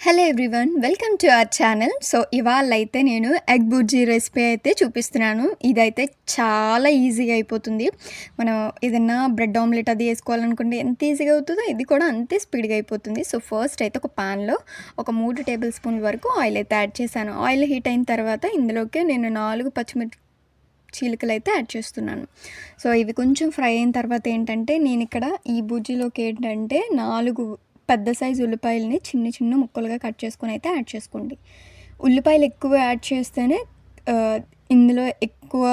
Hello everyone welcome to our channel. So ఇవాళ అయితే నేను ఎగ్ బుర్జీ రెసిపీ అయితే చూపిస్తున్నాను. ఇదైతే చాలా ఈజీగా అయిపోతుంది. మనం ఏదన్నా బ్రెడ్ ఆమ్లెట్ అది వేసుకోవాలనుకుంటే ఎంత ఈజీగా అవుతుందో ఇది కూడా అంతే స్పీడ్గా అయిపోతుంది. సో ఫస్ట్ అయితే ఒక ప్యాన్లో ఒక 3 టేబుల్ స్పూన్ల వరకు ఆయిల్ అయితే యాడ్ చేశాను. ఆయిల్ హీట్ అయిన తర్వాత ఇందులోకి నేను 4 పచ్చిమిర్చి చీలికలు అయితే యాడ్ చేస్తున్నాను. సో ఇవి కొంచెం ఫ్రై అయిన తర్వాత ఏంటంటే నేను ఇక్కడ ఈ బుజ్జీలోకి ఏంటంటే 4 పెద్ద సైజు ఉల్లిపాయలని చిన్న చిన్న ముక్కలుగా కట్ చేసుకొని అయితే యాడ్ చేసుకోండి. ఉల్లిపాయలు ఎక్కువ యాడ్ చేస్తేనే ఇందులో ఎక్కువ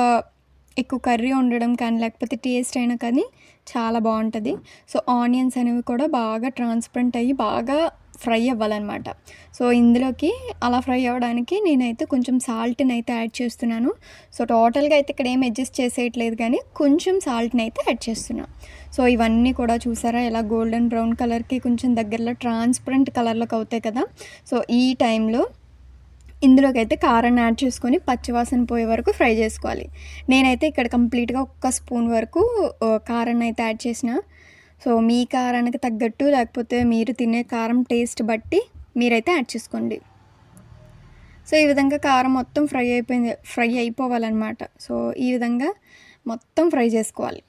ఎక్కువ కర్రీ ఉండడం కానీ లేకపోతే టేస్ట్ అయినా కానీ చాలా బాగుంటుంది. సో ఆనియన్స్ అనేవి కూడా బాగా ట్రాన్స్పరెంట్ అయ్యి బాగా ఫ్రై అవ్వాలన్నమాట. సో ఇందులోకి అలా ఫ్రై అవ్వడానికి నేనైతే కొంచెం సాల్ట్ని అయితే యాడ్ చేస్తున్నాను. సో టోటల్గా అయితే ఇక్కడ ఏం అడ్జస్ట్ చేసేయట్లేదు కానీ కొంచెం సాల్ట్ని అయితే యాడ్ చేస్తున్నాను. సో ఇవన్నీ కూడా చూసారా ఎలా గోల్డెన్ బ్రౌన్ కలర్కి కొంచెం దగ్గరలో ట్రాన్స్పరెంట్ కలర్లోకి అవుతాయి కదా. సో ఈ టైంలో ఇందులోకి అయితే కారాన్ని యాడ్ చేసుకొని పచ్చివాసన పోయే వరకు ఫ్రై చేసుకోవాలి. నేనైతే ఇక్కడ కంప్లీట్గా 1 స్పూన్ వరకు కారాన్ని అయితే యాడ్ చేసిన. సో మీ కారానికి తగ్గట్టు లేకపోతే మీరు తినే కారం టేస్ట్ బట్టి మీరైతే యాడ్ చేసుకోండి. సో ఈ విధంగా కారం మొత్తం ఫ్రై అయిపోవాలన్నమాట. సో ఈ విధంగా మొత్తం ఫ్రై చేసుకోవాలి.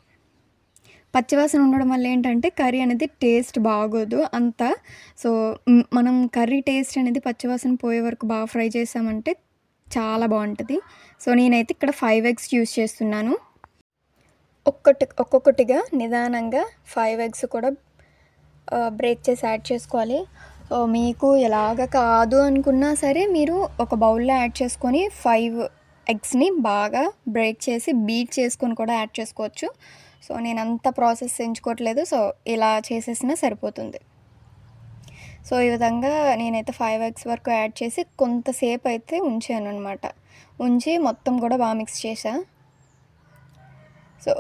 పచ్చివాసన ఉండడం వల్ల ఏంటంటే కర్రీ అనేది టేస్ట్ బాగోదు అంతా. సో మనం కర్రీ టేస్ట్ అనేది పచ్చివాసన పోయే వరకు బాగా ఫ్రై చేసామంటే చాలా బాగుంటుంది. సో నేనైతే ఇక్కడ 5 ఎగ్స్ యూస్ చేస్తున్నాను. ఒక్కొక్కటిగా నిదానంగా 5 ఎగ్స్ కూడా బ్రేక్ చేసి యాడ్ చేసుకోవాలి. సో మీకు ఎలాగ కాదు అనుకున్నా సరే మీరు ఒక బౌల్లో యాడ్ చేసుకొని 5 ఎగ్స్ని బాగా బ్రేక్ చేసి బీట్ చేసుకొని కూడా యాడ్ చేసుకోవచ్చు. సో నేను అంత ప్రాసెస్ ఎంచుకోవట్లేదు. సో ఇలా చేసేసినా సరిపోతుంది. సో ఈ విధంగా నేనైతే 5 ఎగ్స్ వరకు యాడ్ చేసి కొంతసేపు అయితే ఉంచాను అనమాట. ఉంచి మొత్తం కూడా బాగా మిక్స్ చేసా. సో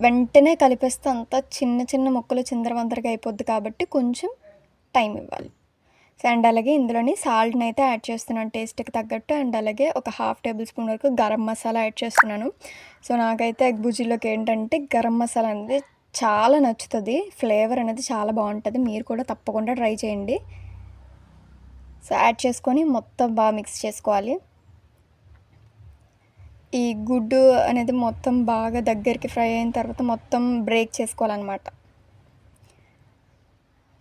వెంటనే కలిపేస్తే అంతా చిన్న చిన్న ముక్కలు చిందరవందరగా అయిపోద్ది కాబట్టి కొంచెం టైం ఇవ్వాలి. సో అండ్ అలాగే ఇందులోని సాల్ట్ని అయితే యాడ్ చేస్తున్నాను టేస్ట్కి తగ్గట్టు. అండ్ అలాగే ఒక 1/2 టేబుల్ స్పూన్ వరకు గరం మసాలా యాడ్ చేస్తున్నాను. సో నాకైతే ఎగ్ బుజ్జీలోకి ఏంటంటే గరం మసాలా అనేది చాలా నచ్చుతుంది. ఫ్లేవర్ అనేది చాలా బాగుంటుంది. మీరు కూడా తప్పకుండా ట్రై చేయండి. సో యాడ్ చేసుకొని మొత్తం బాగా మిక్స్ చేసుకోవాలి. ఈ గుడ్డు అనేది మొత్తం బాగా దగ్గరికి ఫ్రై అయిన తర్వాత మొత్తం బ్రేక్ చేసుకోవాలన్నమాట.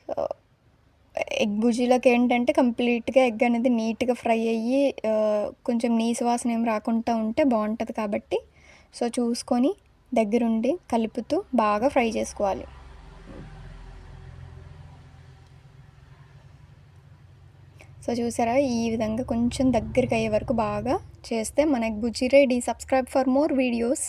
సో ఎగ్ బుజ్జీలోకి ఏంటంటే కంప్లీట్గా ఎగ్ అనేది నీట్గా ఫ్రై అయ్యి కొంచెం నీసు వాసన ఏం రాకుండా ఉంటే బాగుంటుంది కాబట్టి సో చూసుకొని దగ్గరుండి కలుపుతూ బాగా ఫ్రై చేసుకోవాలి. సో చూసారా ఈ విధంగా కొంచెం దగ్గరికి అయ్యే వరకు బాగా చేస్తే మన ఎగ్ బుజ్జీ ready. Subscribe for more videos.